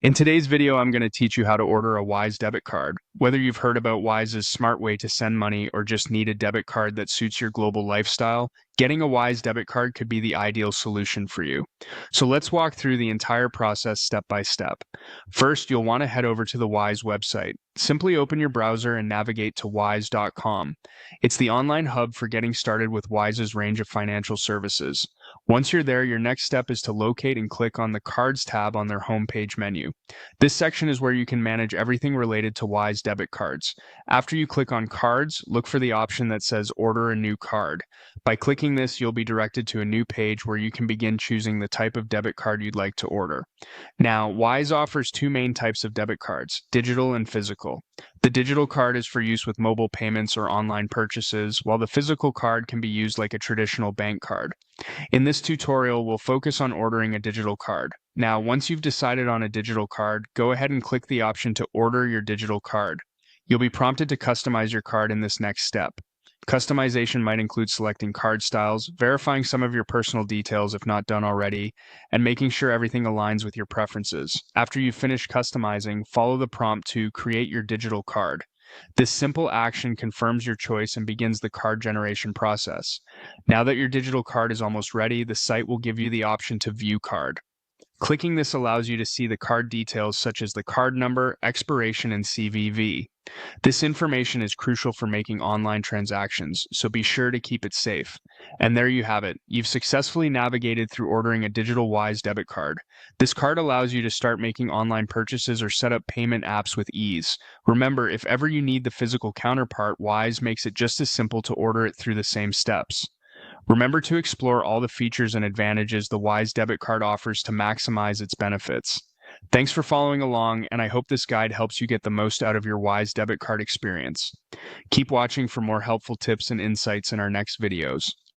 In today's video, I'm going to teach you how to order a Wise debit card. Whether you've heard about Wise's smart way to send money or just need a debit card that suits your global lifestyle, getting a Wise debit card could be the ideal solution for you. So let's walk through the entire process step by step. First, you'll want to head over to the Wise website. Simply open your browser and navigate to wise.com. It's the online hub for getting started with Wise's range of financial services. Once you're there, your next step is to locate and click on the Cards tab on their homepage menu. This section is where you can manage everything related to Wise debit cards. After you click on Cards, look for the option that says Order a new card. By clicking this, you'll be directed to a new page where you can begin choosing the type of debit card you'd like to order. Now, Wise offers two main types of debit cards, digital and physical. The digital card is for use with mobile payments or online purchases, while the physical card can be used like a traditional bank card. In this tutorial, we'll focus on ordering a digital card. Now, once you've decided on a digital card, go ahead and click the option to order your digital card. You'll be prompted to customize your card in this next step. Customization might include selecting card styles, verifying some of your personal details if not done already, and making sure everything aligns with your preferences. After you've finished customizing, follow the prompt to create your digital card. This simple action confirms your choice and begins the card generation process. Now that your digital card is almost ready, the site will give you the option to view card. Clicking this allows you to see the card details such as the card number, expiration, and CVV. This information is crucial for making online transactions, so be sure to keep it safe. And there you have it. You've successfully navigated through ordering a digital Wise debit card. This card allows you to start making online purchases or set up payment apps with ease. Remember, if ever you need the physical counterpart, Wise makes it just as simple to order it through the same steps. Remember to explore all the features and advantages the Wise debit card offers to maximize its benefits. Thanks for following along, and I hope this guide helps you get the most out of your Wise debit card experience. Keep watching for more helpful tips and insights in our next videos.